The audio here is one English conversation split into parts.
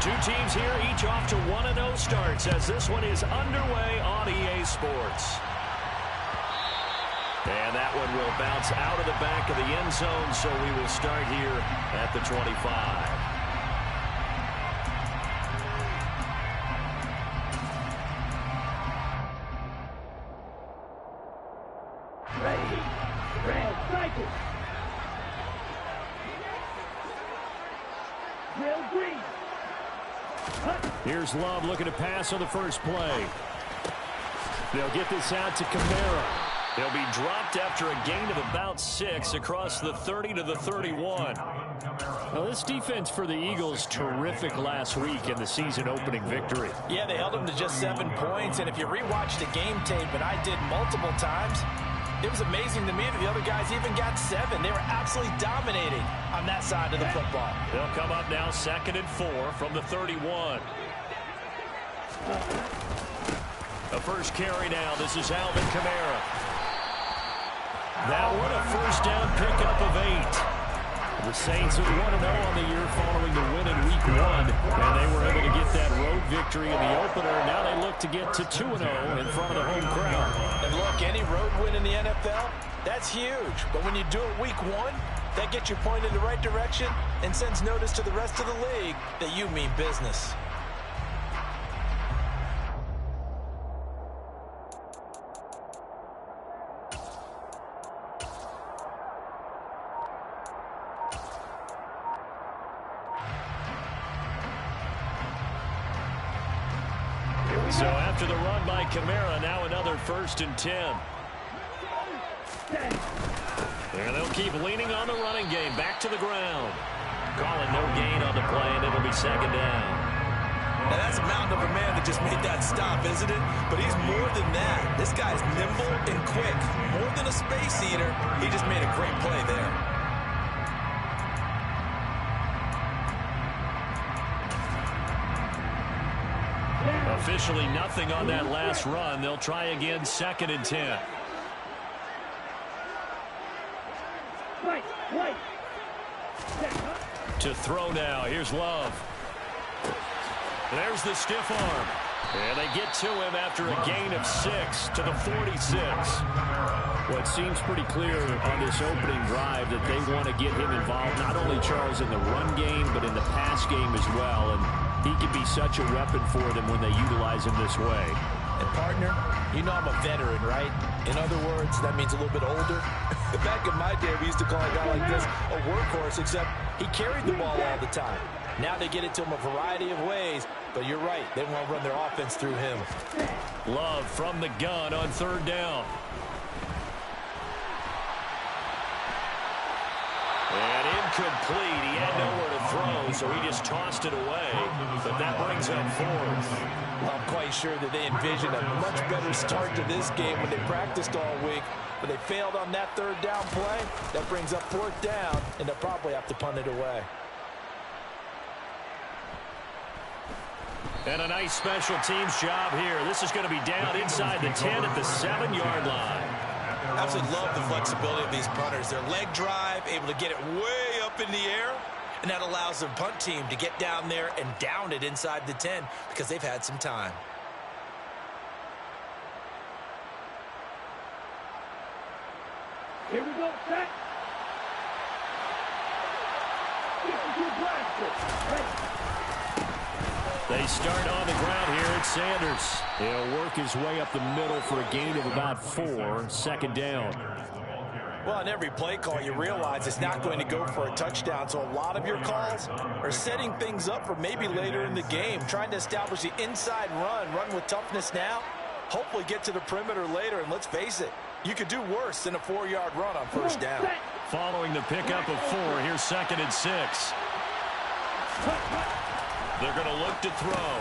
Two teams here, each off to 1-0 starts as this one is underway on EA Sports. And that one will bounce out of the back of the end zone, so we will start here at the 25. Here's Love looking to pass on the first play. They'll get this out to Kamara. He'll be dropped after a gain of about 6 across the 30 to the 31. Well, this defense for the Eagles, terrific last week in the season-opening victory. Yeah, they held them to just 7 points, and if you rewatch the game tape, and I did multiple times, it was amazing to me that the other guys even got 7. They were absolutely dominating on that side of the football. They'll come up now 2nd and 4 from the 31. The first carry now. This is Alvin Kamara. That one a first down pickup of 8. The Saints are 1-0 on the year following the win in Week 1, and they were able to get that road victory in the opener. Now they look to get to 2-0 in front of the home crowd. And look, any road win in the NFL, that's huge. But when you do it Week 1, that gets you pointed in the right direction and sends notice to the rest of the league that you mean business. So after the run by Kamara, now another 1st and 10. And they'll keep leaning on the running game. Back to the ground. Calling no gain on the play, and it'll be 2nd down. Now that's a mountain of a man that just made that stop, isn't it? But he's more than that. This guy's nimble and quick. More than a space eater, he just made a great play there. Officially nothing on that last run. They'll try again 2nd and 10. To throw now. Here's Love. There's the stiff arm. And they get to him after a gain of 6 to the 46. Well, it seems pretty clear on this opening drive that they want to get him involved, not only, Charles, in the run game, but in the pass game as well. And he can be such a weapon for them when they utilize him this way. And, partner, you know I'm a veteran, right? In other words, that means a little bit older. Back in my day, we used to call a guy like this a workhorse, except he carried the ball all the time. Now they get it to him a variety of ways, but you're right. They want to run their offense through him. Love from the gun on 3rd down. And incomplete. He had nowhere to throw, so he just tossed it away. But that brings up 4th. Well, I'm quite sure that they envisioned a much better start to this game when they practiced all week. But they failed on that 3rd down play. That brings up 4th down, and they'll probably have to punt it away. And a nice special teams job here. This is going to be down inside the 10 at the 7-yard line. Absolutely love the flexibility of these punters. Their leg drive, able to get it way up in the air, and that allows the punt team to get down there and down it inside the 10 because they've had some time. Here we go, set. They start on the ground here at Sanders. He'll work his way up the middle for a gain of about 4, 2nd down. Well, on every play call, you realize it's not going to go for a touchdown, so a lot of your calls are setting things up for maybe later in the game, trying to establish the inside run with toughness now, hopefully get to the perimeter later, and let's face it, you could do worse than a 4-yard run on 1st down. Following the pickup of 4, here's 2nd and 6. They're going to look to throw.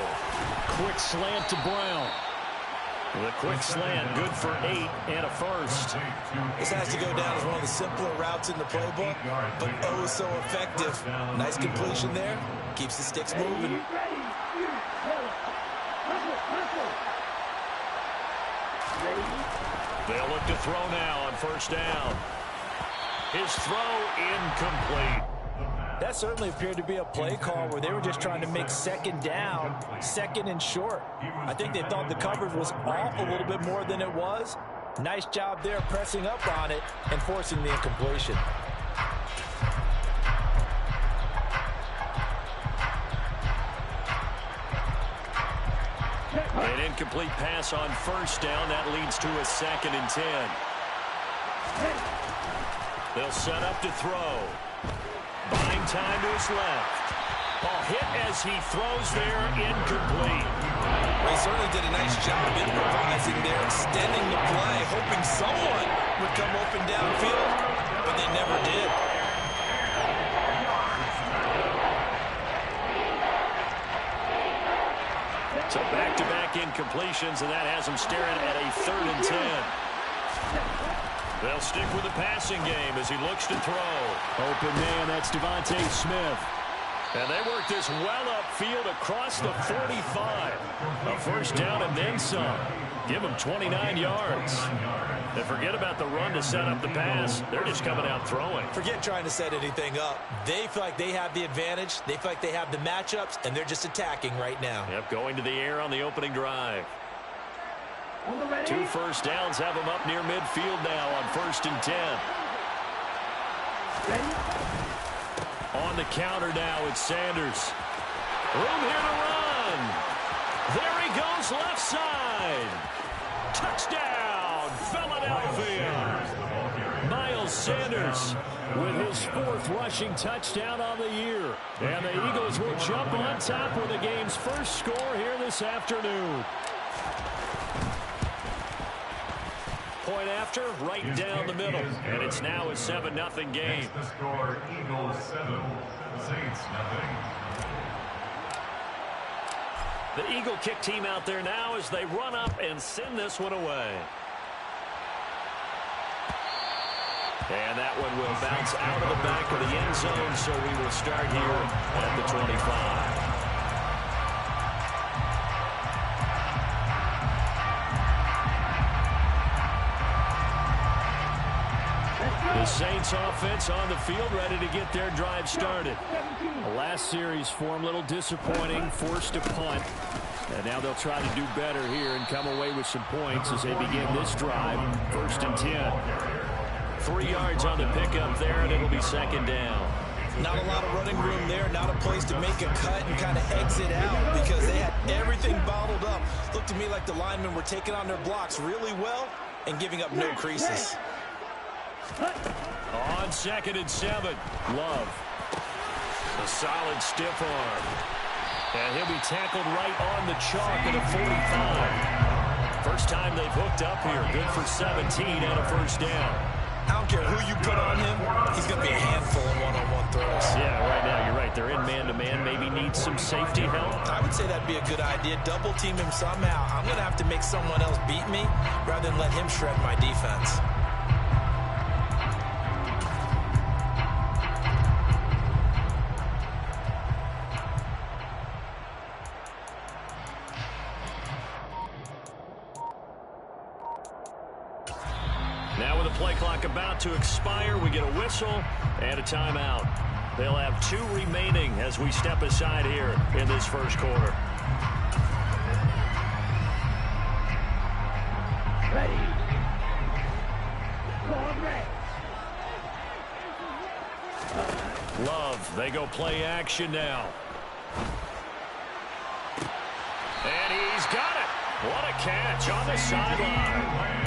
Quick slant to Brown. The quick slant, good for 8 and a first. This has to go down as one of the simpler routes in the playbook, but oh so effective. Nice completion there. Keeps the sticks moving. They'll look to throw now on 1st down. His throw incomplete. That certainly appeared to be a play call where they were just trying to make second down, second and short. I think they thought the coverage was off a little bit more than it was. Nice job there pressing up on it and forcing the incompletion. An incomplete pass on first down. That leads to a 2nd and 10. They'll set up to throw. Buying time to his left. Ball hit as he throws there, incomplete. He certainly did a nice job improvising there, extending the play, hoping someone would come open downfield, but they never did. So back-to-back incompletions, and that has them staring at a 3rd and 10. They'll stick with the passing game as he looks to throw. Open man, that's Devontae Smith. And they work this well upfield across the 45. A first down and then some. Give them 29 yards. And forget about the run to set up the pass. They're just coming out throwing. Forget trying to set anything up. They feel like they have the advantage. They feel like they have the matchups, and they're just attacking right now. Yep, going to the air on the opening drive. 2 first downs have them up near midfield now on 1st and 10. On the counter now, it's Sanders. Room here to run. There he goes, left side. Touchdown, Philadelphia. Miles Sanders with his 4th rushing touchdown on the year. And the Eagles will jump on top with the game's first score here this afternoon. Point after, right down the middle. And it's now a 7-0 game. The score, Eagles 7, Saints 0. The Eagle kick team out there now as they run up and send this one away. And that one will bounce out of the back of the end zone, so we will start here at the 25. The Saints offense on the field, ready to get their drive started. The last series for them, a little disappointing, forced a punt. And now they'll try to do better here and come away with some points as they begin this drive. 1st and 10. 3 yards on the pickup there, and it'll be 2nd down. Not a lot of running room there, not a place to make a cut and kind of exit out because they had everything bottled up. Looked to me like the linemen were taking on their blocks really well and giving up no creases. On 2nd and 7, Love. A solid stiff arm. And he'll be tackled right on the chalk at a 45. First time they've hooked up here. Good for 17 and a first down. I don't care who you put on him, he's going to be a handful in one-on-one throws. Yeah, right now you're right. They're in man-to-man. Maybe needs some safety help. I would say that'd be a good idea. Double team him somehow. I'm going to have to make someone else beat me rather than let him shred my defense. Now with the play clock about to expire, we get a whistle and a timeout. They'll have 2 remaining as we step aside here in this first quarter. Ready. Love, they go play action now. And he's got it. What a catch on the sideline.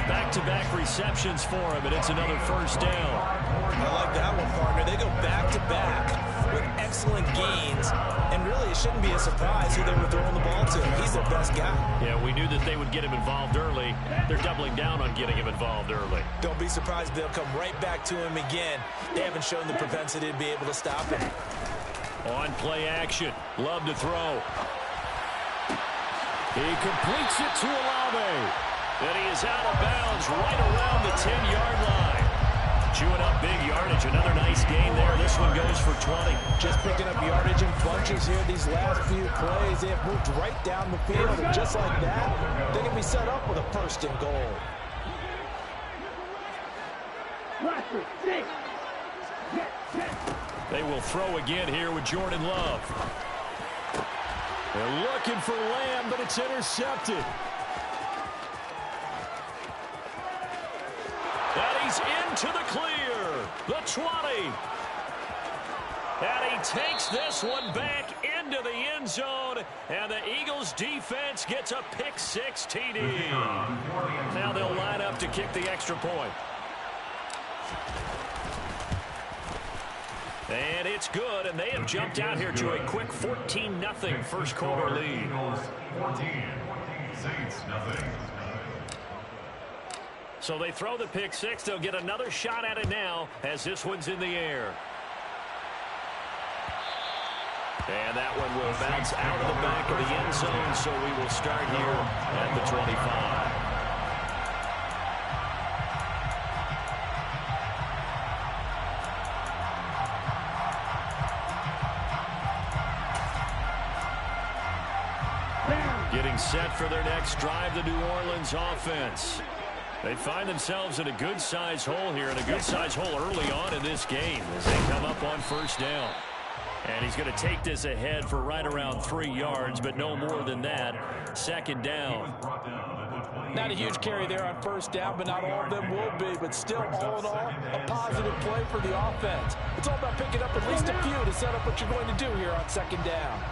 Back-to-back receptions for him, and it's another first down. I like that one, partner. They go back-to-back with excellent gains, and really it shouldn't be a surprise who they were throwing the ball to. He's their best guy. Yeah, we knew that they would get him involved early. They're doubling down on getting him involved early. Don't be surprised if they'll come right back to him again. They haven't shown the propensity to be able to stop him. On play action, Love to throw. He completes it to Olave. And he is out of bounds right around the 10-yard line. Chewing up big yardage. Another nice gain there. This one goes for 20. Just picking up yardage in bunches here these last few plays. They have moved right down the field. And just like that, they can be set up with a 1st and goal. Watch it. 6. Yes. They will throw again here with Jordan Love. They're looking for Lamb, but it's intercepted. And he's into the clear. The 20. And he takes this one back into the end zone. And the Eagles defense gets a pick-6 TD. Now they'll line up to kick the extra point. And it's good, and they have jumped out here to a quick 14-0 first quarter lead. 14, Saints nothing. So they throw the pick-6. They'll get another shot at it now as this one's in the air. And that one will bounce out of the back of the end zone, so we will start here at the 25. Getting set for their next drive, the New Orleans offense. They find themselves in a good-sized hole here, and a good-sized hole early on in this game as they come up on first down. And he's going to take this ahead for right around 3 yards, but no more than that. Second down. Not a huge carry there on first down, but not all of them will be. But still, all in all, a positive play for the offense. It's all about picking up at least a few to set up what you're going to do here on second down.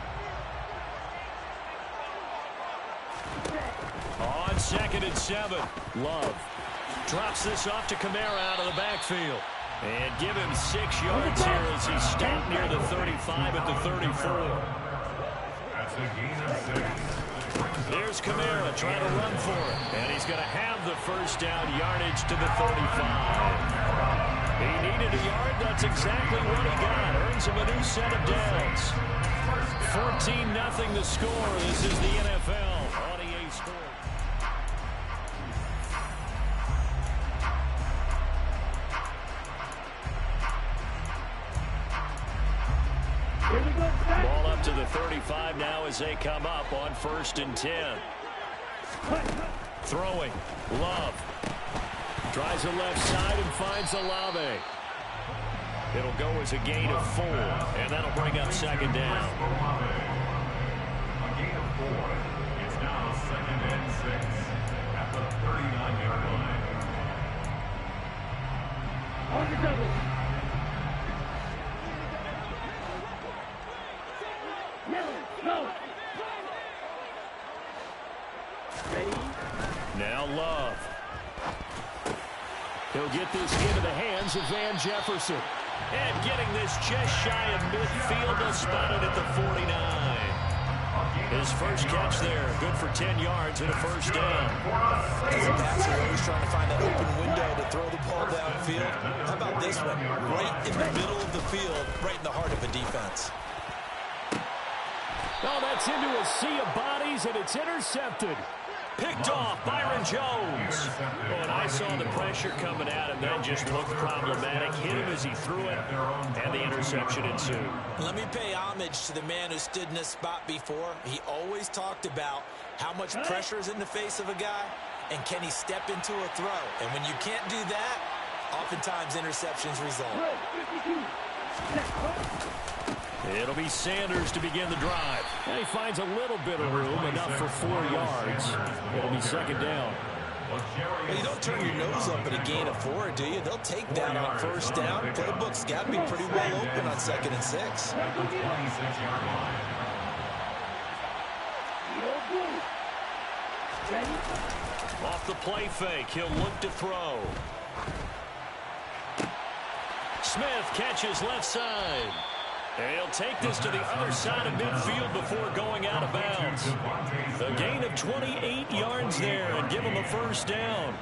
On 2nd and 7, Love drops this off to Kamara out of the backfield. And give him 6 yards here as he stopped near the 35 at the 34. That's a gain of 6. Here's Kamara trying to run for it. And he's going to have the first down yardage to the 35. He needed a yard. That's exactly what he got. Earns him a new set of downs. 14-0 the score. This is the NFL on EA Sports. Ball up to the 35 now as they come up on 1st and 10. Throwing. Love. Tries the left side and finds Olave. It'll go as a gain of 4, and that'll bring up second down. A gain of 4. It's now 2nd and 6 at the 39-yard line. On the double. Now Love. He'll get this into the hands of Van Jefferson. And getting this just shy of midfield, they'll spot it at the 49. His first catch there, good for 10 yards and a first down. As a passer, always trying to find that open window to throw the ball downfield. How about this one? Right in the middle of the field, right in the heart of a defense. Oh, that's into a sea of bodies, and it's intercepted. Picked off Byron Jones. Oh, and I saw the pressure coming at him. That just looked problematic. Hit him as he threw it, and the interception ensued. Let me pay homage to the man who stood in this spot before. He always talked about how much pressure is in the face of a guy, and can he step into a throw. And when you can't do that, oftentimes interceptions result. It'll be Sanders to begin the drive. And he finds a little bit of room, enough for 4 yards. It'll be second down. Well, you don't turn your nose up at a gain of 4, do you? They'll take that on first down. Playbook's got to be pretty well open on 2nd and 6. Off the play fake, he'll look to throw. Smith catches left side. And he'll take this to the other side of midfield before going out of bounds. A gain of 28 yards there and give him a first down.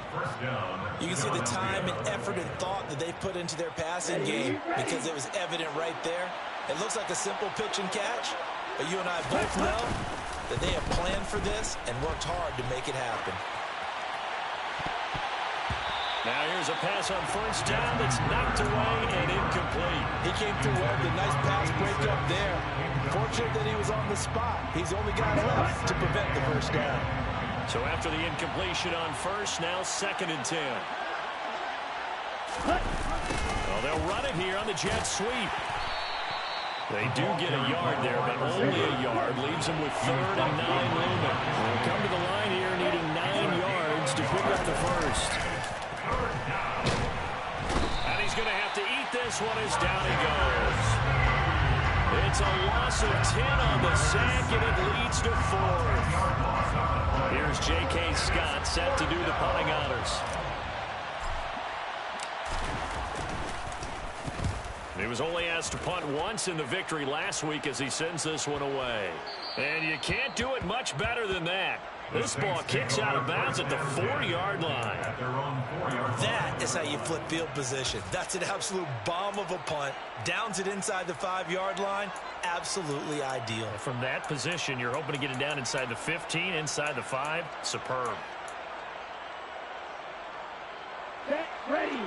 You can see the time and effort and thought that they've put into their passing game because it was evident right there. It looks like a simple pitch and catch, but you and I both know that they have planned for this and worked hard to make it happen. Now here's a pass on first down that's knocked away and incomplete. He came through well with a nice pass break up there. Fortunate that he was on the spot. He's the only guy left to prevent the first down. So after the incompletion on first, now 2nd and 10. Well, they'll run it here on the jet sweep. They do get a yard there, but only a yard. Leaves them with 3rd and 9 looming. They'll come to the line here needing 9 yards to pick up the first. And he's going to have to eat this one as down he goes. It's a loss of 10 on the sack, and it leads to 4th. Here's J.K. Scott set to do the punting honors. He was only asked to punt once in the victory last week as he sends this one away. And you can't do it much better than that. This ball kicks out of bounds at the 4-yard line. That is how you flip field position. That's an absolute bomb of a punt. Downs it inside the 5-yard line. Absolutely ideal. From that position, you're hoping to get it down inside the 15, inside the 5. Superb.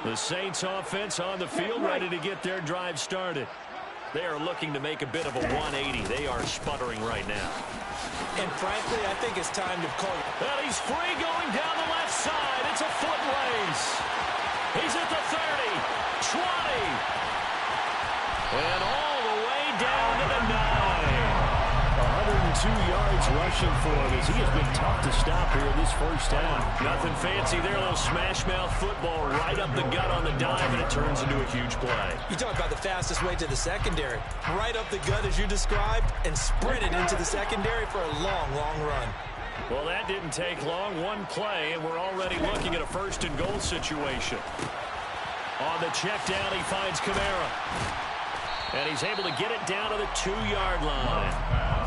The Saints offense on the field, ready to get their drive started. They are looking to make a bit of a 180. They are sputtering right now. And frankly, I think it's time to call it. Well, he's free going down the left side. It's a foot race. He's at the 30, 20, and all the way down to the 9. 102 yards rushing for him as he has been tough to stop here in this first half. Nothing fancy there, a little smash mouth football right up the gut on the dive, and it turns into a huge play. You talk about the fastest way to the secondary. Right up the gut as you described, and sprinted into the secondary for a long, long run. Well, that didn't take long. One play, and we're already looking at a 1st and goal situation. On the check down, he finds Kamara. And he's able to get it down to the 2-yard line.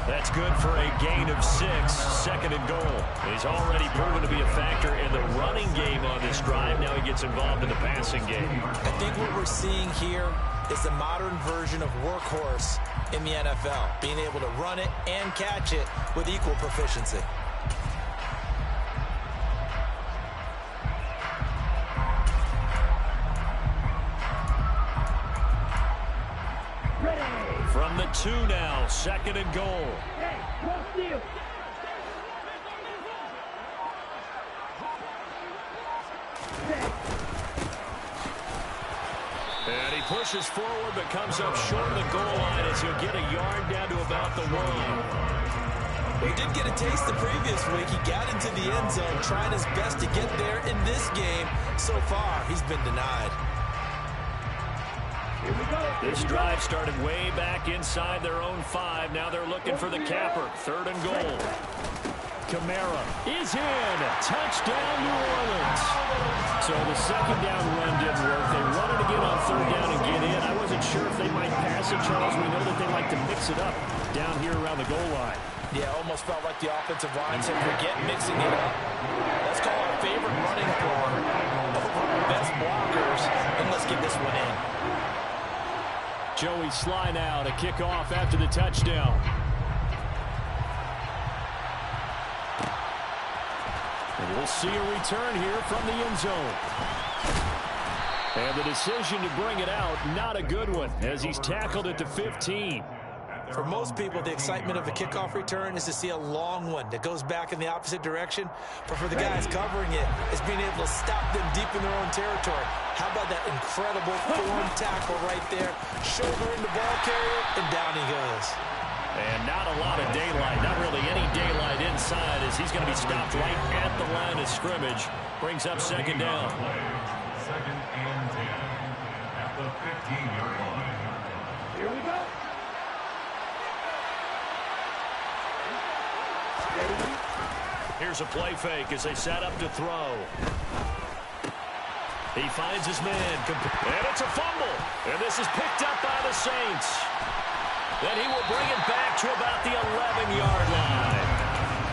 That's good for a gain of 6, 2nd and goal. He's already proven to be a factor in the running game on this drive. Now he gets involved in the passing game. I think what we're seeing here is the modern version of workhorse in the NFL, being able to run it and catch it with equal proficiency. From the 2 now, 2nd and goal. And he pushes forward but comes up short of the goal line as he'll get a yard down to about the 1. He did get a taste the previous week. He got into the end zone trying his best to get there in this game. So far, he's been denied. This drive started way back inside their own 5. Now they're looking for the capper. 3rd and goal. Kamara is in. Touchdown, New Orleans. So the 2nd down run didn't work. They run it again on 3rd down and get in. I wasn't sure if they might pass it, Charles. We know that they like to mix it up down here around the goal line. Yeah, almost felt like the offensive line said, forget mixing it up. Let's call our favorite running play over our best blockers, and let's get this one in. Joey Sly now to kick off after the touchdown. And we'll see a return here from the end zone. And the decision to bring it out, not a good one, as he's tackled at the 15. For most people, the excitement of a kickoff return is to see a long one that goes back in the opposite direction. But for the guys covering it, it's being able to stop them deep in their own territory. How about that incredible form tackle right there? Shoulder in the ball carrier, and down he goes. And not a lot of daylight, not really any daylight inside, as he's going to be stopped right at the line of scrimmage. Brings up 2nd down. 2nd and 10 at the 15-yard line. Here we go. Here's a play fake as they set up to throw. He finds his man, and it's a fumble. And this is picked up by the Saints. Then he will bring it back to about the 11-yard line.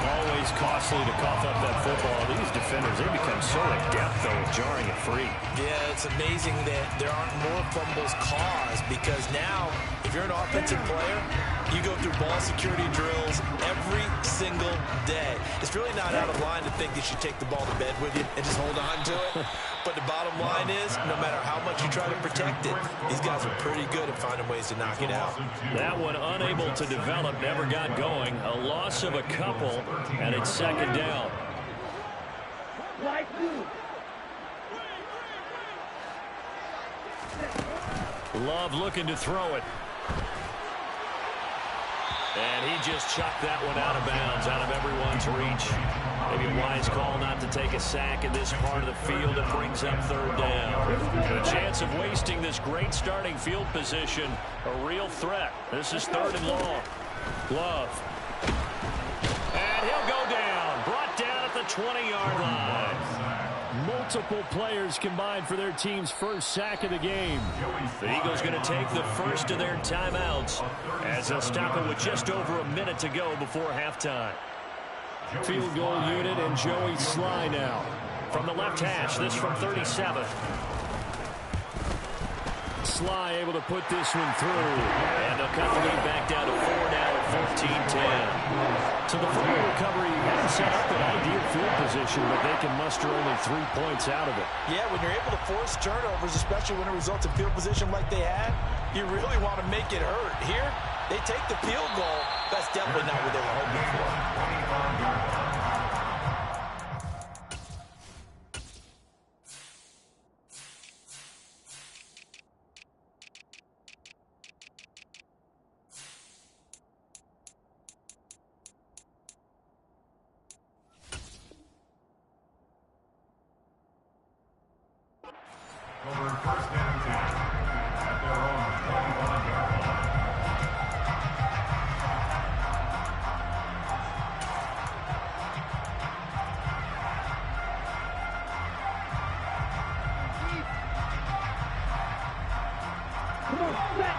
Always costly to cough up that football. These defenders, they become so adept, though, at jarring it free. Yeah, it's amazing that there aren't more fumbles caused, because now, if you're an offensive player, you go through ball security drills every single day. It's really not out of line to think you should take the ball to bed with you and just hold on to it. But the bottom line is, no matter how much you try to protect it, these guys are pretty good at finding ways to knock it out. That one unable to develop, never got going. A loss of a couple, and it's 2nd down. Love looking to throw it. And he just chucked that one out of bounds, out of everyone's reach. Maybe a wise call not to take a sack in this part of the field. It brings up third down. The chance of wasting this great starting field position, a real threat. This is third and long. Love. And he'll go down. Brought down at the 20-yard line. Multiple players combined for their team's first sack of the game. The Eagles going to take the first of their timeouts as they'll stop it with just over a minute to go before halftime. Field goal unit and Joey Sly now. From the left hash, this from 37. Sly able to put this one through. And they'll cut the lead back down to 4 now at 14-10. So the fumble recovery hasn't set up an ideal field position, but they can muster only 3 points out of it. Yeah, when you're able to force turnovers, especially when it results in field position like they had, you really want to make it hurt. Here, they take the field goal. That's definitely not what they were hoping for. First down at their own 21-yard line.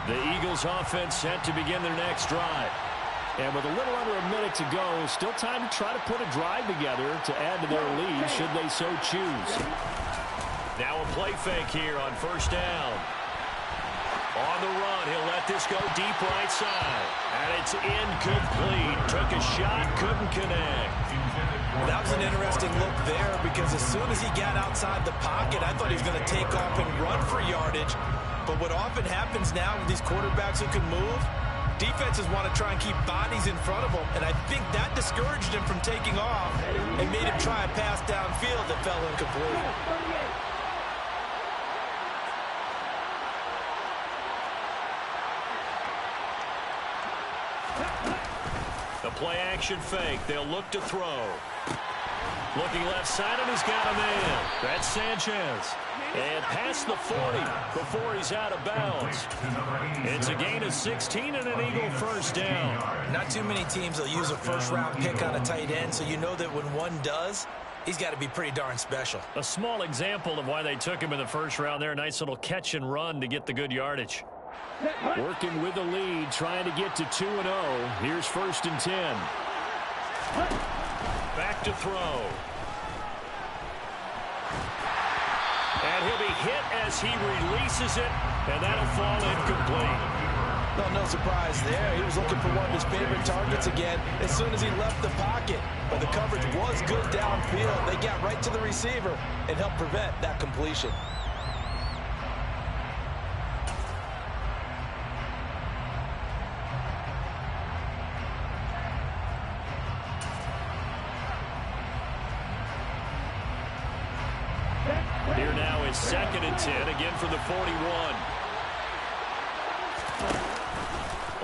The Eagles offense set to begin their next drive. And with a little under a minute to go, still time to try to put a drive together to add to their lead should they so choose. Now a play fake here on first down. On the run, he'll let this go deep right side. And it's incomplete. Took a shot, couldn't connect. That was an interesting look there because as soon as he got outside the pocket, I thought he was going to take off and run for yardage. But what often happens now with these quarterbacks who can move, defenses want to try and keep bodies in front of them, and I think that discouraged him from taking off and made him try a pass downfield that fell incomplete. The play action fake. They'll look to throw. Looking left side, and he's got a man. That's Sanchez. And past the 40 before he's out of bounds. It's a gain of 16 and an Eagle first down. Not too many teams will use a first-round pick on a tight end, so you know that when one does, he's got to be pretty darn special. A small example of why they took him in the first round there. Nice little catch and run to get the good yardage. Working with the lead, trying to get to 2-0. Here's first and 10. Back to throw. And he'll be hit as he releases it, and that'll fall incomplete. Well, no surprise there. He was looking for one of his favorite targets again as soon as he left the pocket. But the coverage was good downfield. They got right to the receiver and helped prevent that completion. Here now is second and 10, again from the 41.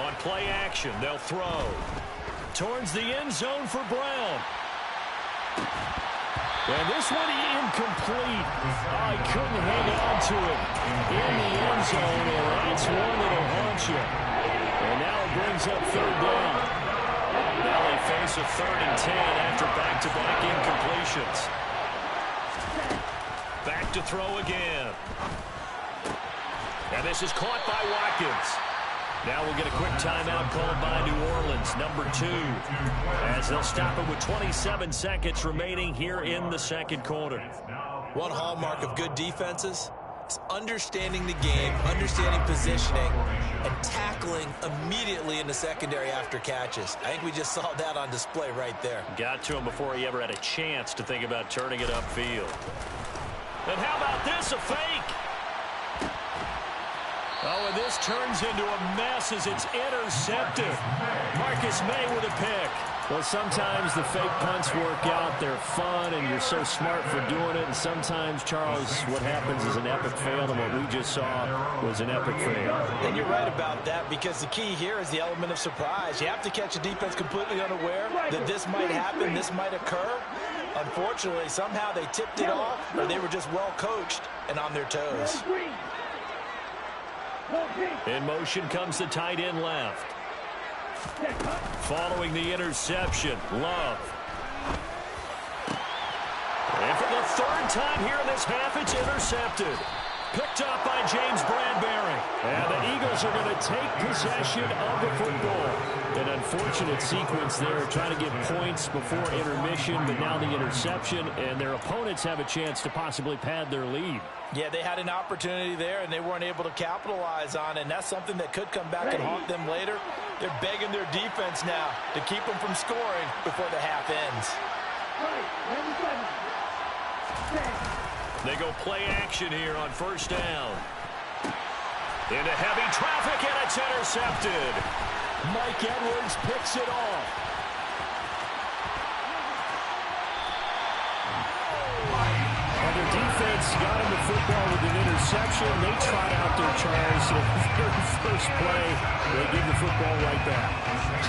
On play action, they'll throw. Towards the end zone for Brown. And this one incomplete. Oh, he couldn't hang on to it in the end zone, and that's one that'll haunt you. And now it brings up third down. Now they face a third and 10 after back-to-back incompletions. Back to throw again. And this is caught by Watkins. Now we'll get a quick timeout called by New Orleans, number 2, as they'll stop it with 27 seconds remaining here in the second quarter. One hallmark of good defenses is understanding the game, understanding positioning, and tackling immediately in the secondary after catches. I think we just saw that on display right there. Got to him before he ever had a chance to think about turning it upfield. And how about this, a fake? Oh, and this turns into a mess as it's intercepted. Marcus May with a pick. Well, sometimes the fake punts work out. They're fun, and you're so smart for doing it. And sometimes, Charles, what happens is an epic fail, and what we just saw was an epic fail. And you're right about that, because the key here is the element of surprise. You have to catch a defense completely unaware that this might happen, this might occur. Unfortunately, somehow they tipped it off, or they were just well coached and on their toes. In motion comes the tight end left. Following the interception, Love. And for the third time here in this half, it's intercepted. Picked up by James Bradbury. And the Eagles are going to take possession of the football. An unfortunate sequence there, trying to get points before intermission, but now the interception, and their opponents have a chance to possibly pad their lead. Yeah, they had an opportunity there, and they weren't able to capitalize on it, and that's something that could come back and haunt them later. They're begging their defense now to keep them from scoring before the half ends. They go play action here on first down. Into heavy traffic, and it's intercepted. Mike Edwards picks it off. And their defense got him the football with an interception. They trot out there, Charles. So their first play, they give the football right back.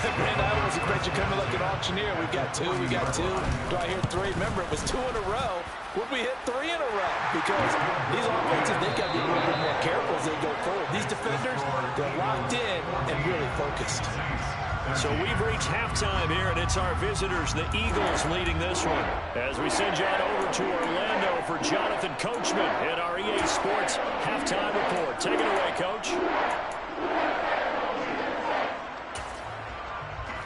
Man, I almost expect you coming like an auctioneer. We got two. Do I hear three? Remember, it was 2 in a row. Would we hit 3 in a row? Because these offenses, they got to be a little bit more careful as they go forward. These defenders, they're locked in and really focused. So we've reached halftime here, and it's our visitors, the Eagles, leading this one. As we send you on over to Orlando for Jonathan Coachman at our EA Sports Halftime Report. Take it away, Coach.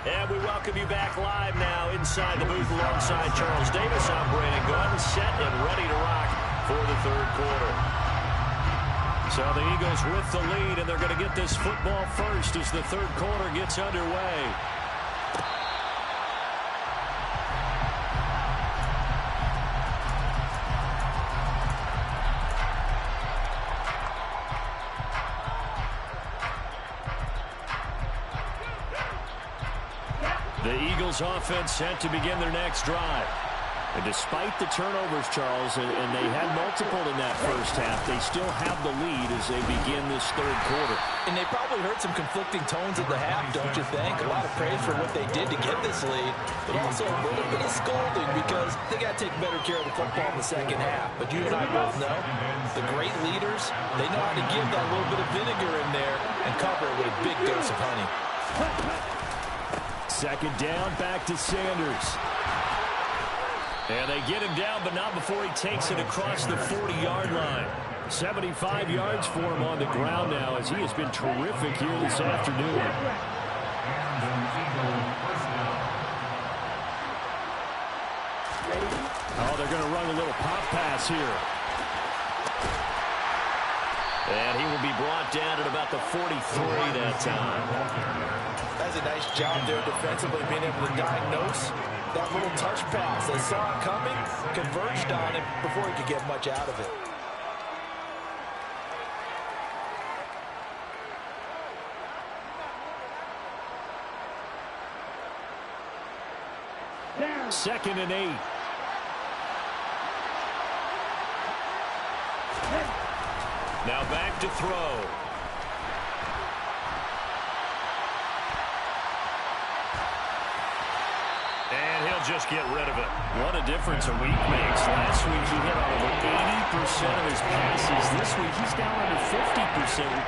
And we welcome you back live now inside the booth alongside Charles Davis. I'm Brandon Gaudin, set and ready to rock for the third quarter. So the Eagles with the lead, and they're going to get this football first as the third quarter gets underway. The Eagles offense set to begin their next drive. And despite the turnovers, Charles, and they had multiple in that first half, they still have the lead as they begin this third quarter. And they probably heard some conflicting tones at the half, don't you think? A lot of praise for what they did to get this lead, but also a little bit of scolding because they got to take better care of the football in the second half. But you and I both know the great leaders, they know how to give that little bit of vinegar in there and cover it with a big dose of honey. Second down, back to Sanders. And they get him down, but not before he takes it across the 40-yard line. 75 yards for him on the ground now, as he has been terrific here this afternoon. Oh, they're going to run a little pop pass here. And he will be brought down at about the 43 that time. That's a nice job there defensively, being able to diagnose that little touch pass. They saw it coming, converged on it before he could get much out of it. Second and 8. Now back to throw. And he'll just get rid of it. What a difference a week makes. Last week he hit on over 80% of his passes. This week he's down under 50%.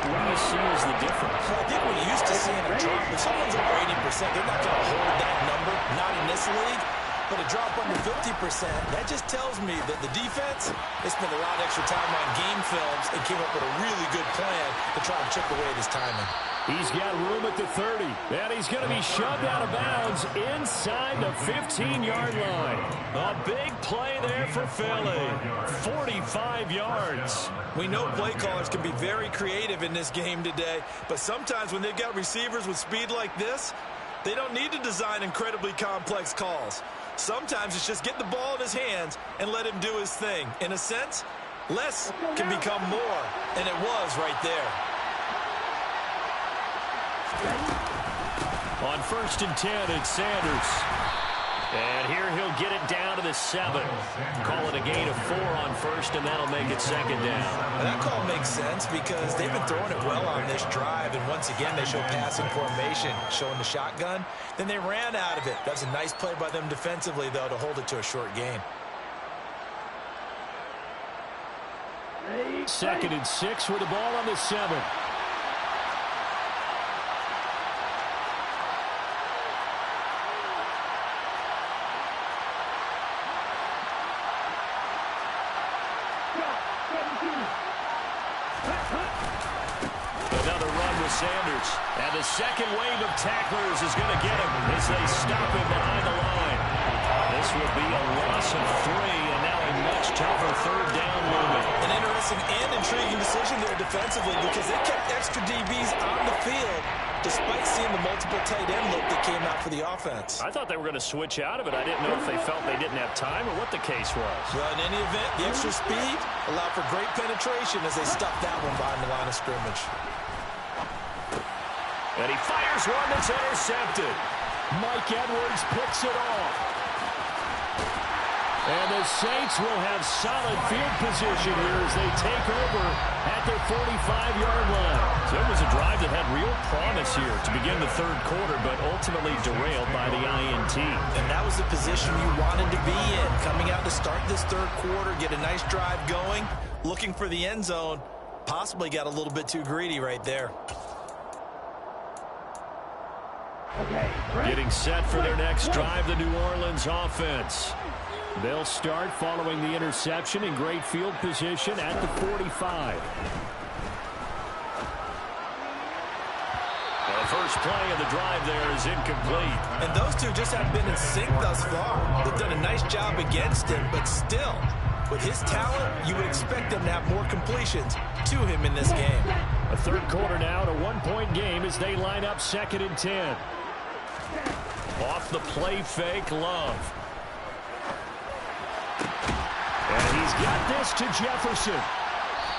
What do you see as the difference? Well, I think we're used to seeing a drop. If someone's over 80%, they're not going to hold that number, not in this league. But a drop under 50%, that just tells me that the defense, they spent a lot of extra time on game films and came up with a really good plan to try to chip away at his timing. He's got room at the 30, and he's going to be shoved out of bounds inside the 15-yard line. A big play there for Philly. 45 yards. We know play callers can be very creative in this game today, but sometimes when they've got receivers with speed like this, they don't need to design incredibly complex calls. Sometimes it's just get the ball in his hands and let him do his thing. In a sense, less can become more, and it was right there. On 1st and 10, it's Sanders. And here he'll get it down to the 7. Call it a gain of 4 on 1st, and that'll make it 2nd down. Well, that call makes sense because they've been throwing it well on this drive, and once again they show passing formation, showing the shotgun. Then they ran out of it. That's a nice play by them defensively, though, to hold it to a short gain. 2nd and 6 with the ball on the 7. Another run with Sanders. And the second wave of tacklers is going to get him as they stop him behind the line. This will be a loss of 3, and now a much tougher 3rd down movement. An interesting and intriguing decision there defensively because they kept extra DBs on the field despite seeing the multiple tight end look that came out for the offense. I thought they were going to switch out of it. I didn't know if they felt they didn't have time or what the case was. Well, in any event, the extra speed allowed for great penetration as they stuffed that one behind the line of scrimmage. And he fires one that's intercepted. Mike Edwards picks it off. And the Saints will have solid field position here as they take over at their 45-yard line. So it was a drive that had real promise here to begin the 3rd quarter, but ultimately derailed by the INT. And that was the position you wanted to be in. Coming out to start this 3rd quarter, get a nice drive going, looking for the end zone. Possibly got a little bit too greedy right there. Getting set for their next drive, the New Orleans offense. They'll start following the interception in great field position at the 45. The first play of the drive there is incomplete. And those two just haven't been in sync thus far. They've done a nice job against him, but still, with his talent, you would expect them to have more completions to him in this game. A 3rd quarter now, a 1-point game as they line up 2nd and 10. Off the play fake, Love. And he's got this to Jefferson.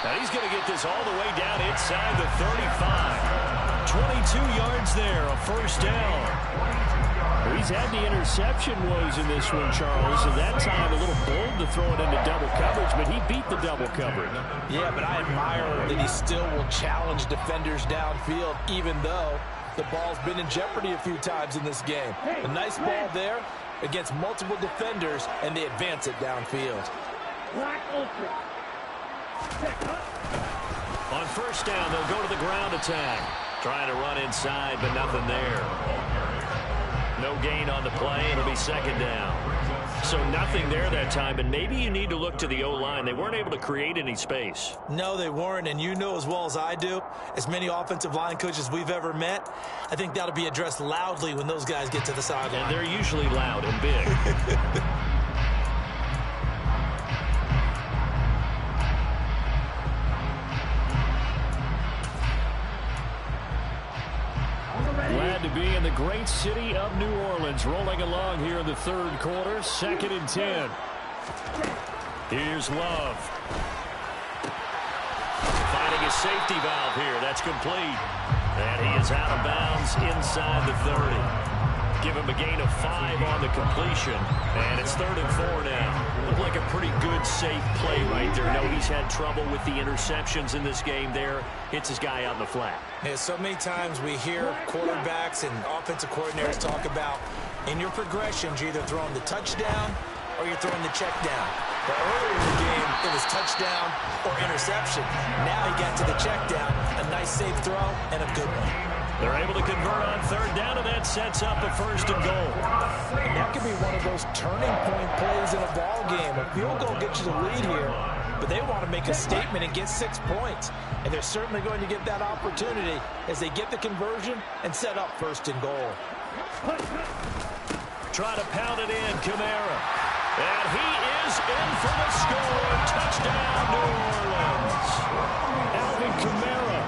Now he's going to get this all the way down inside the 35. 22 yards there, a 1st down. He's had the interception woes in this one, Charles, and that time a little bold to throw it into double coverage, but he beat the double coverage. Yeah, but I admire that he still will challenge defenders downfield, even though the ball's been in jeopardy a few times in this game. A nice ball there against multiple defenders, and they advance it downfield. On 1st down, they'll go to the ground attack. Trying to run inside, but nothing there. No gain on the play. It'll be 2nd down. So nothing there that time, and maybe you need to look to the O-line. They weren't able to create any space. No, they weren't, and you know as well as I do, as many offensive line coaches we've ever met, I think that'll be addressed loudly when those guys get to the sideline. And they're usually loud and big. Glad to be in the great city of New Orleans, rolling along here in the 3rd quarter, 2nd and 10. Here's Love. Finding a safety valve here. That's complete. And he is out of bounds inside the 30. Give him a gain of 5 on the completion. And it's 3rd and 4 now. Looked like a pretty good, safe play right there. No, he's had trouble with the interceptions in this game there. Hits his guy out in the flat. Yeah, so many times we hear quarterbacks and offensive coordinators talk about in your progressions, you're either throwing the touchdown or you're throwing the check down. But earlier in the game, it was touchdown or interception. Now he got to the check down, a nice safe throw, and a good one. They're able to convert on 3rd down, and that sets up a 1st and goal. And that could be one of those turning point plays in a ball game. A field goal gets you the lead here, but they want to make a statement and get 6 points. And they're certainly going to get that opportunity as they get the conversion and set up 1st and goal. Try to pound it in, Kamara. And he is in for the score. Touchdown, New Orleans. Alvin Kamara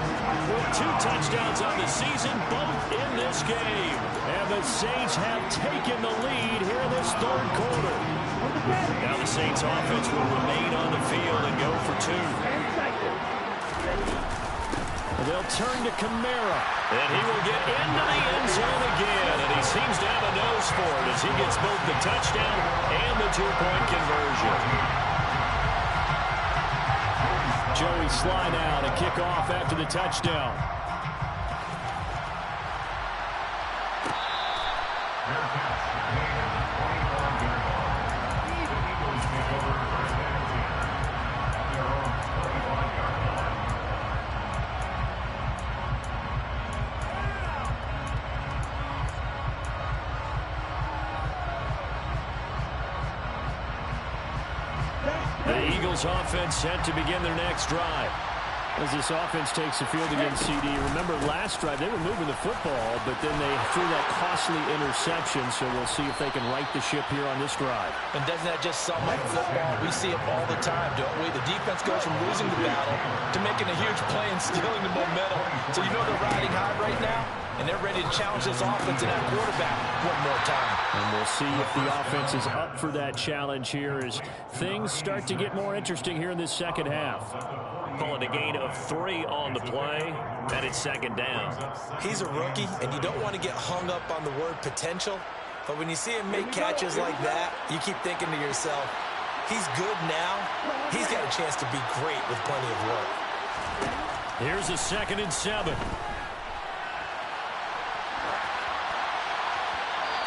with 2 touchdowns on the season, both in this game. And the Saints have taken the lead here in this 3rd quarter. Now the Saints offense will remain on the field and go for 2. They'll turn to Kamara, and he will get into the end zone again. seems to have a nose for it as he gets both the touchdown and the two-point conversion. Joey slide out and kick off after the touchdown. The Eagles offense set to begin their next drive. As this offense takes the field against CD, remember last drive they were moving the football, but then they threw that costly interception, so we'll see if they can right the ship here on this drive. And doesn't that just sum up football? We see it all the time, don't we? The defense goes from losing the battle to making a huge play and stealing the momentum. So you know they're riding high right now, and they're ready to challenge this offense and that quarterback one more time. And we'll see if the offense is up for that challenge here as things start to get more interesting here in this second half. Call it a gain of 3 on the play, and it's second down. He's a rookie, and you don't want to get hung up on the word potential, but when you see him make catches like that, you keep thinking to yourself, he's good now. He's got a chance to be great with plenty of work. Here's a 2nd and 7.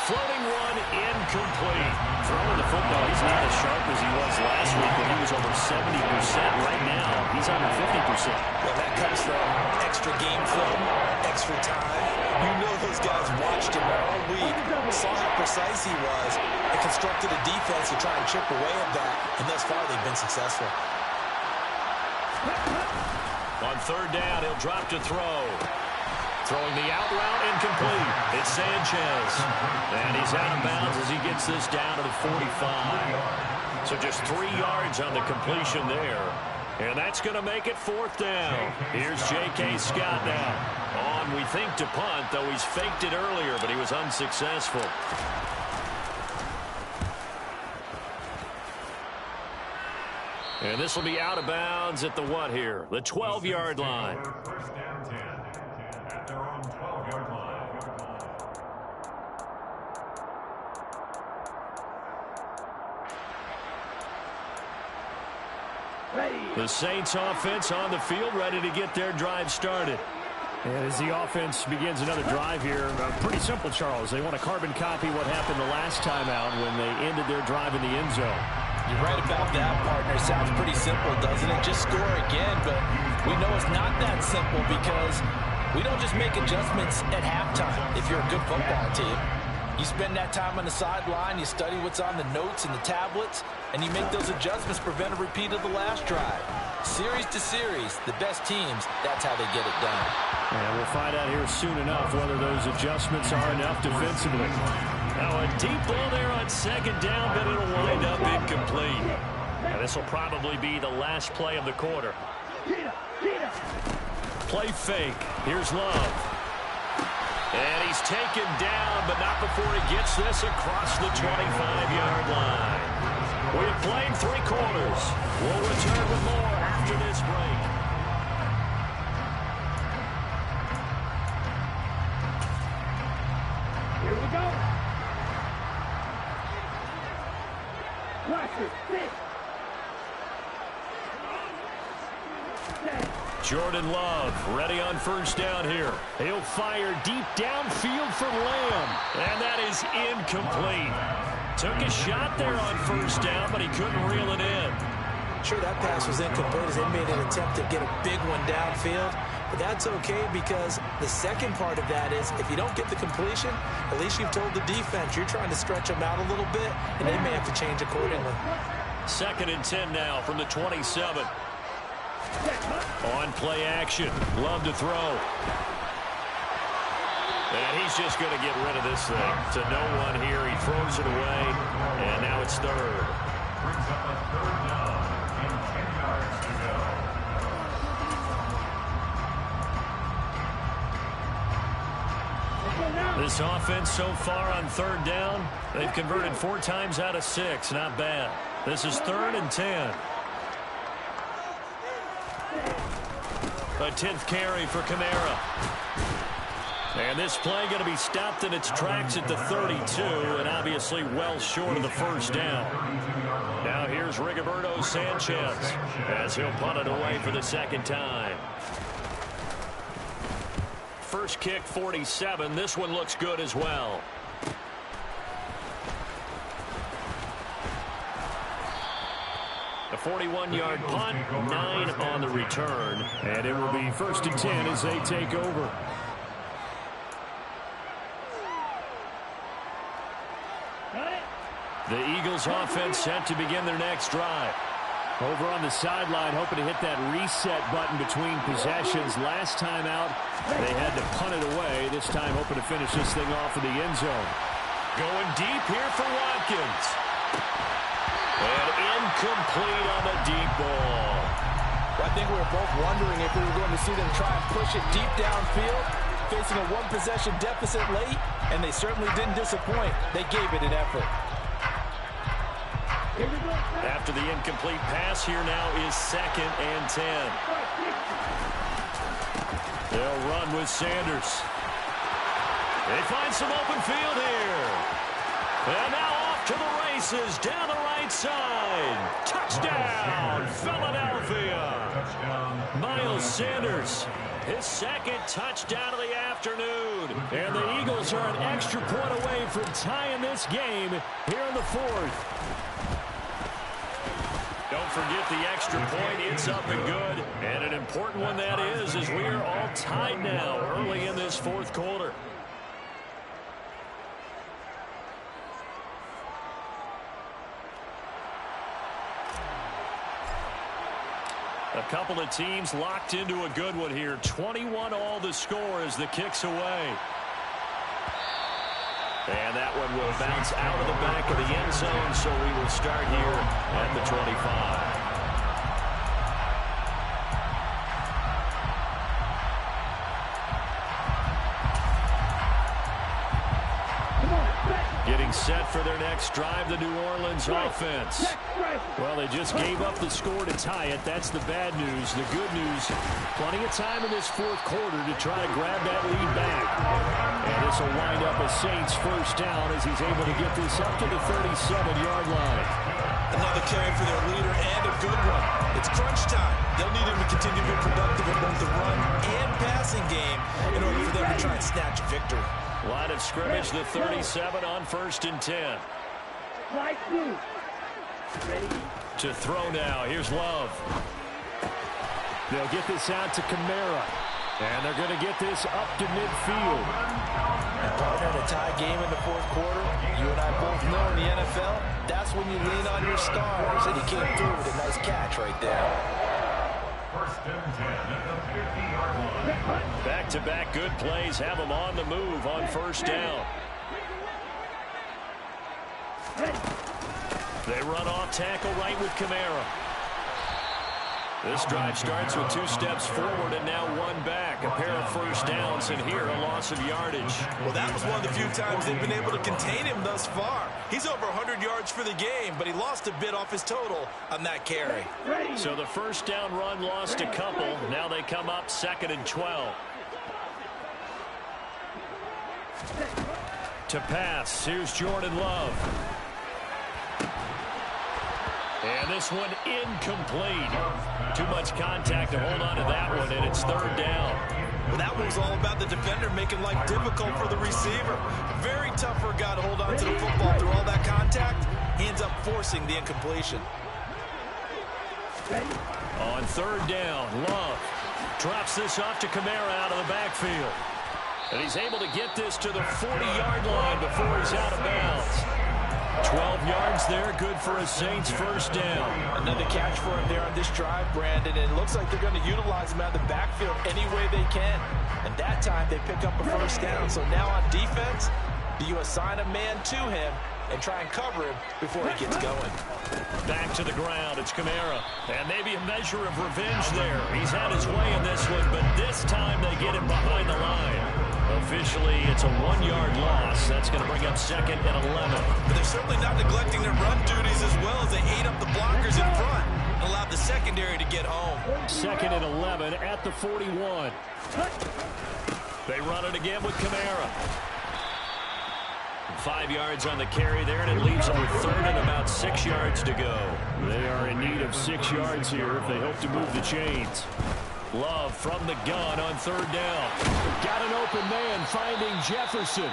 Floating one, incomplete. Throwing the football, he's not as sharp as he was last week when he was over 70%. Right now, he's under 50%. Well, that comes from extra game film, extra time. You know those guys watched him all week, saw how precise he was, and constructed a defense to try and chip away at that, and thus far they've been successful. On 3rd down, he'll drop to throw. Throwing the out route, incomplete. It's Sanchez. And he's out of bounds as he gets this down to the 45. So just 3 yards on the completion there. And that's going to make it 4th down. Here's J.K. Scott now. On, we think, to punt, though he's faked it earlier, but he was unsuccessful. And this will be out of bounds at the what here? The 12-yard line. First down 10 at their own 12-yard line. The Saints offense on the field, ready to get their drive started. And as the offense begins another drive here, pretty simple, Charles. They want to carbon copy what happened the last time out when they ended their drive in the end zone. You're right about that, partner. Sounds pretty simple, doesn't it? Just score again, but we know it's not that simple because we don't just make adjustments at halftime if you're a good football team. You spend that time on the sideline, you study what's on the notes and the tablets, and you make those adjustments, prevent a repeat of the last drive. Series to series, the best teams, that's how they get it done. And we'll find out here soon enough whether those adjustments are enough defensively. Now a deep ball there on 2nd down, but it'll wind up incomplete. And this will probably be the last play of the quarter. Play fake. Here's Love. And he's taken down, but not before he gets this across the 25-yard line. We have played 3 quarters. We'll return with more after this break. Here we go. Watch it. Jordan Love ready on 1st down here. He'll fire deep downfield for Lamb. And that is incomplete. Took a shot there on 1st down, but he couldn't reel it in. Sure, that pass was incomplete as they made an attempt to get a big one downfield. But that's okay because the second part of that is if you don't get the completion, at least you've told the defense you're trying to stretch them out a little bit, and they may have to change accordingly. 2nd and 10 now from the 27. On play action. Love to throw. And he's just going to get rid of this thing. To no one here. He throws it away. And now it's 3rd. Brings up a 3rd down and 10 yards to go. This offense so far on 3rd down, they've converted 4 times out of 6. Not bad. This is 3rd and 10. A 10th carry for Kamara. And this play going to be stopped in its tracks at the 32, and obviously well short of the first down. Now here's Rigoberto Sanchez as he'll punt it away for the second time. First kick, 47. This one looks good as well. A 41-yard punt, 9 on the return. And it will be 1st and 10 as they take over. The Eagles offense set to begin their next drive. Over on the sideline, hoping to hit that reset button between possessions. Last time out, they had to punt it away. This time, hoping to finish this thing off in the end zone. Going deep here for Watkins. And incomplete on the deep ball. I think we were both wondering if we were going to see them try and push it deep downfield, facing a one-possession deficit late, and they certainly didn't disappoint. They gave it an effort. After the incomplete pass, here now is 2nd and 10. They'll run with Sanders. They find some open field here. And now off to the races down the right side. Touchdown, Philadelphia. Miles Sanders, his 2nd touchdown of the afternoon. And the Eagles are an extra point away from tying this game here in the 4th. Don't forget the extra point. It's up and good. And an important one that is, as we are all tied now early in this 4th quarter. A couple of teams locked into a good one here. 21 all the score as the kick's away. And that one will bounce out of the back of the end zone, so we will start here at the 25. Getting set for their next drive, the New Orleans offense. Well, they just gave up the score to tie it. That's the bad news. The good news, plenty of time in this 4th quarter to try to grab that lead back. And this will wind up a Saints first down as he's able to get this up to the 37-yard line. Another carry for their leader and a good one. It's crunch time. They'll need him to continue to be productive in both the run and passing game in order for them to try and snatch a victory. Line of scrimmage, the 37 on 1st and 10. To throw now. Here's Love. They'll get this out to Kamara. And they're going to get this up to midfield. And partner, in a tie game in the 4th quarter, you and I both know in the NFL, that's when you lean on your stars. And he came through with a nice catch right there. 1st and 10 at the 50-yard line. Back-to-back good plays have them on the move on 1st down. They run off tackle right with Kamara. This drive starts with 2 steps forward and now 1 back. A pair of 1st downs, and here a loss of yardage. Well, that was one of the few times they've been able to contain him thus far. He's over 100 yards for the game, but he lost a bit off his total on that carry. So the 1st down run lost a couple. Now they come up 2nd and 12. To pass, here's Jordan Love. And this one incomplete. Too much contact to hold on to that one, and it's 3rd down. Well, that one's all about the defender making life difficult for the receiver. Very tough for a guy to hold on to the football through all that contact. He ends up forcing the incompletion. On 3rd down, Love drops this off to Kamara out of the backfield. And he's able to get this to the 40-yard line before he's out of bounds. 12 yards there, good for a Saints 1st down. Another catch for him there on this drive, Brandon, and it looks like they're going to utilize him out of the backfield any way they can. And that time they pick up a 1st down. So now on defense, do you assign a man to him and try and cover him before he gets going? Back to the ground, it's Kamara. And maybe a measure of revenge there. He's had his way in this one, but this time they get him behind the line. Officially, it's a 1-yard loss. That's going to bring up 2nd and 11. But they're certainly not neglecting their run duties as well as they ate up the blockers in front and allowed the secondary to get home. 2nd and 11 at the 41. They run it again with Kamara. 5 yards on the carry there, and it leaves them with third and about 6 yards to go. They are in need of 6 yards here if they hope to move the chains. Love from the gun on third down. Got an open man finding Jefferson.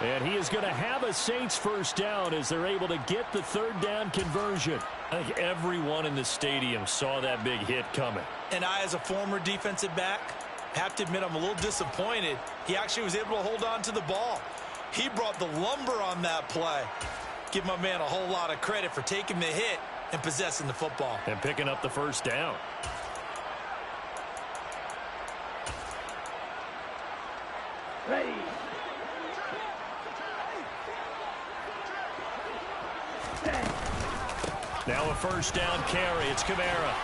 And he is going to have a Saints first down as they're able to get the third down conversion. I think everyone in the stadium saw that big hit coming. And I, as a former defensive back, have to admit I'm a little disappointed. He actually was able to hold on to the ball. He brought the lumber on that play. Give my man a whole lot of credit for taking the hit and possessing the football. And picking up the first down. Ready. Now a first down carry. It's Kamara.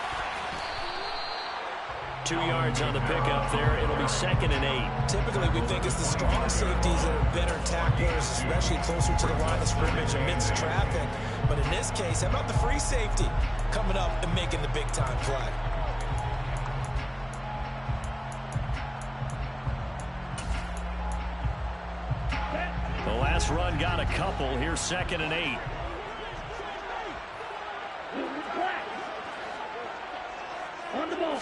2 yards on the pickup there. It'll be 2nd and 8. Typically, we think it's the strong safeties that are better tacklers, especially closer to the line of scrimmage amidst traffic. But in this case, how about the free safety coming up and making the big-time play? The last run got a couple. Here's 2nd and 8. On the ball.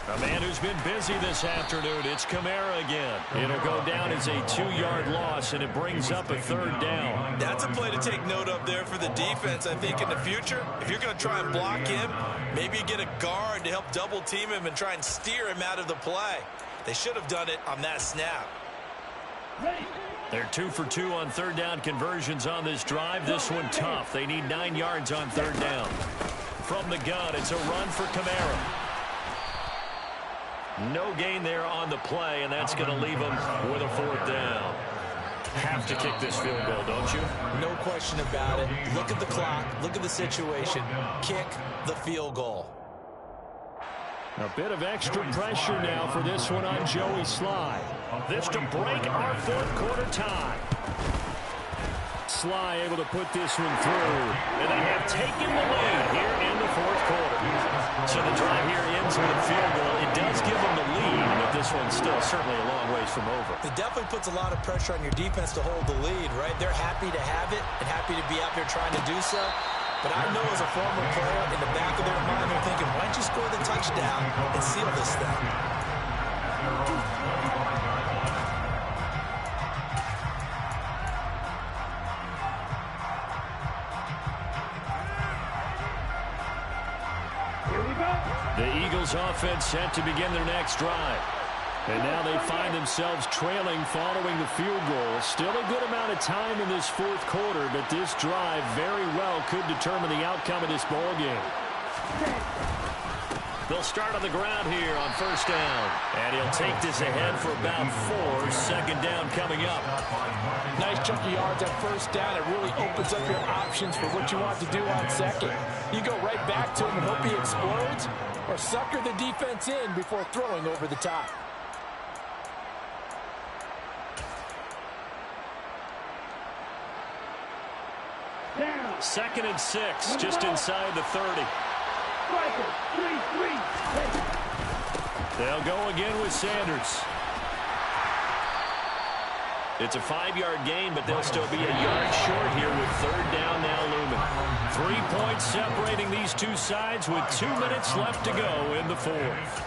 A man who's been busy this afternoon. It's Kamara again. It'll go down as a 2-yard loss, and it brings up a third down. That's a play to take note of there for the defense. I think in the future, if you're going to try and block him, maybe you get a guard to help double team him and try and steer him out of the play. They should have done it on that snap. They're 2 for 2 on third down conversions on this drive. This one tough. They need 9 yards on third down. From the gun, it's a run for Kamara. No gain there on the play, and that's going to leave them with a fourth down. Have to kick this field goal, don't you? No question about it. Look at the clock. Look at the situation. Kick the field goal. A bit of extra pressure now for this one on Joey Sly. This to break our fourth quarter tie. Sly able to put this one through, and they have taken the lead here in the fourth quarter. So the drive here ends with a field goal. It does give them the lead, but this one's still certainly a long ways from over. It definitely puts a lot of pressure on your defense to hold the lead, right? They're happy to have it and happy to be out there trying to do so. But I know as a former player, in the back of their mind, they're thinking, why don't you score the touchdown and seal this thing? The Eagles offense set to begin their next drive. And now they find themselves trailing following the field goal. Still a good amount of time in this fourth quarter, but this drive very well could determine the outcome of this ball game. They'll start on the ground here on first down. And he'll take this ahead for about 4. Second down coming up. Nice chunk of yards at first down. It really opens up your options for what you want to do on second. You go right back to him and hope he explodes, or sucker the defense in before throwing over the top. Down. 2nd and 6, just inside the 30. Striker. 3-3. They'll go again with Sanders. It's a 5-yard gain, but they'll still be a yard short here with third down now looming. 3 points separating these two sides with 2 minutes left to go in the fourth.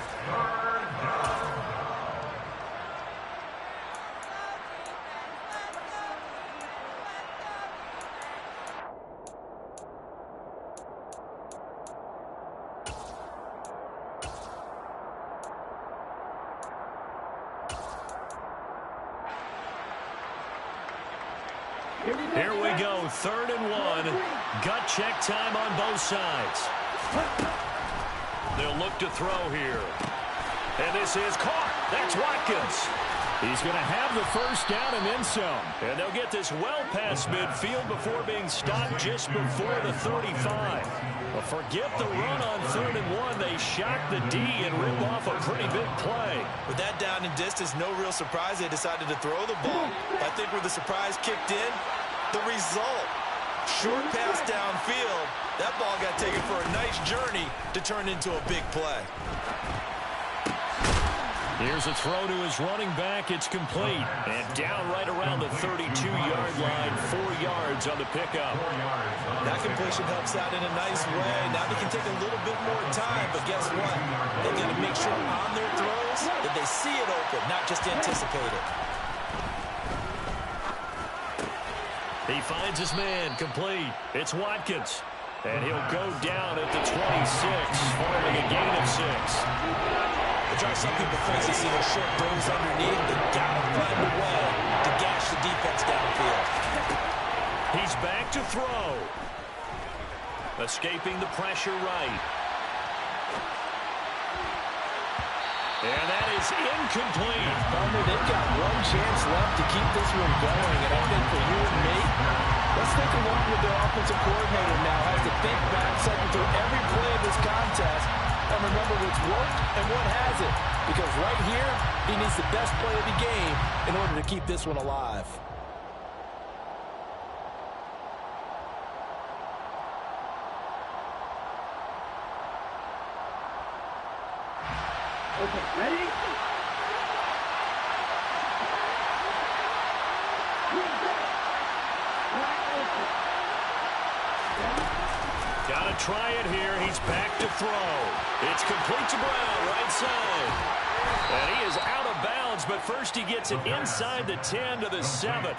Here we go, 3rd and 1. Gut check time on both sides. They'll look to throw here. And this is caught. That's Watkins. He's going to have the first down and then some. And they'll get this well past midfield before being stopped just before the 35. But forget the run on 3rd and 1. They shock the D and rip off a pretty big play. With that down and distance, no real surprise they decided to throw the ball. I think where the surprise kicked in, the result. Short pass downfield. That ball got taken for a nice journey to turn into a big play. Here's a throw to his running back. It's complete. And down right around the 32-yard line. 4 yards on the pickup. That completion helps out in a nice way. Now they can take a little bit more time, but guess what? They've got to make sure on their throws that they see it open, not just anticipate it. He finds his man, complete. It's Watkins. And he'll go down at the 26, forming a gain of 6. They drive some people crazy seeing those short throws underneath. They got to find a way to gash the defense downfield. He's back to throw. Escaping the pressure right. And that is incomplete. Bummer, they've got one chance left to keep this one going. And I think for you and me, let's think along with their offensive coordinator now. Has to think back, cycle through every play of this contest, and remember what's worked and what hasn't. Because right here, he needs the best play of the game in order to keep this one alive. Okay, ready? Gotta try it here. He's back to throw. It's complete to Brown, right side. And he is out of bounds, but first he gets it inside the 10 to the 7.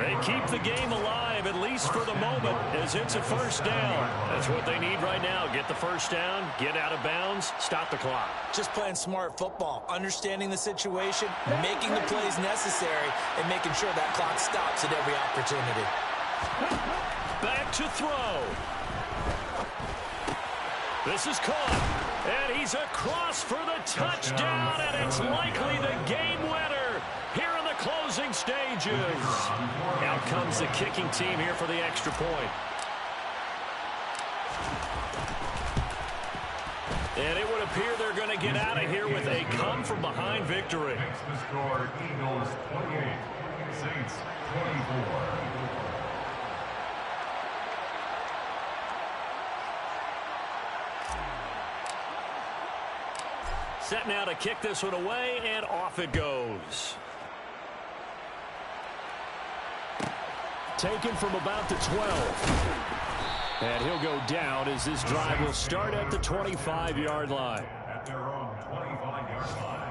They keep the game alive, at least for the moment, as it's a first down. That's what they need right now. Get the first down, get out of bounds, stop the clock. Just playing smart football, understanding the situation, making the plays necessary, and making sure that clock stops at every opportunity. Back to throw. This is caught, and he's across for the touchdown, and it's likely the game winner here in the closing stages. Out comes the kicking team here for the extra point. And it would appear they're going to get out of here with a come-from-behind victory. Next to score, Eagles 28, Saints 24. Set now to kick this one away, and off it goes. Taken from about the 12. And he'll go down as this drive will start at the 25-yard line. At their own 25-yard line.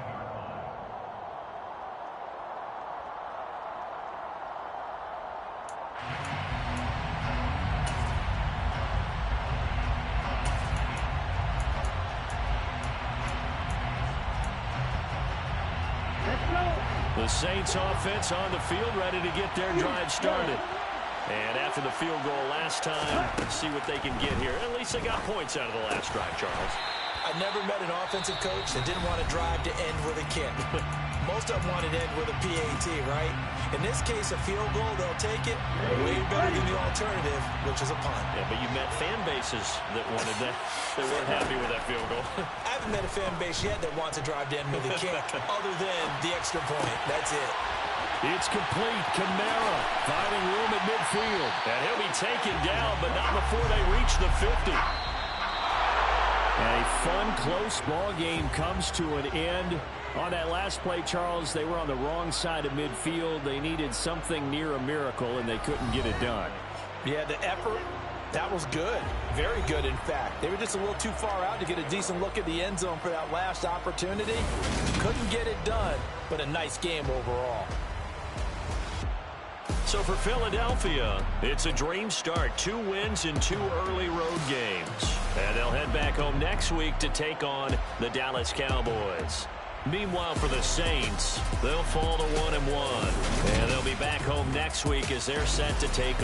The Saints offense on the field, ready to get their drive started. And after the field goal last time, let's see what they can get here. At least they got points out of the last drive, Charles. I never met an offensive coach that didn't want to drive to end with a kick. Most of them wanted to end with a PAT, right? In this case, a field goal, they'll take it. Way better than the alternative, which is a punt. Yeah, but you met fan bases that wanted that. They weren't happy with that field goal. I haven't met a fan base yet that wants to drive to end with a kick, other than the extra point. That's it. It's complete. Kamara finding room at midfield. And he'll be taken down, but not before they reach the 50. And a fun, close ball game comes to an end. On that last play, Charles, they were on the wrong side of midfield. They needed something near a miracle, and they couldn't get it done. Yeah, the effort, that was good. Very good, in fact. They were just a little too far out to get a decent look at the end zone for that last opportunity. Couldn't get it done, but a nice game overall. So for Philadelphia, it's a dream start. 2 wins in 2 early road games. And they'll head back home next week to take on the Dallas Cowboys. Meanwhile, for the Saints, they'll fall to 1-1. And they'll be back home next week as they're set to take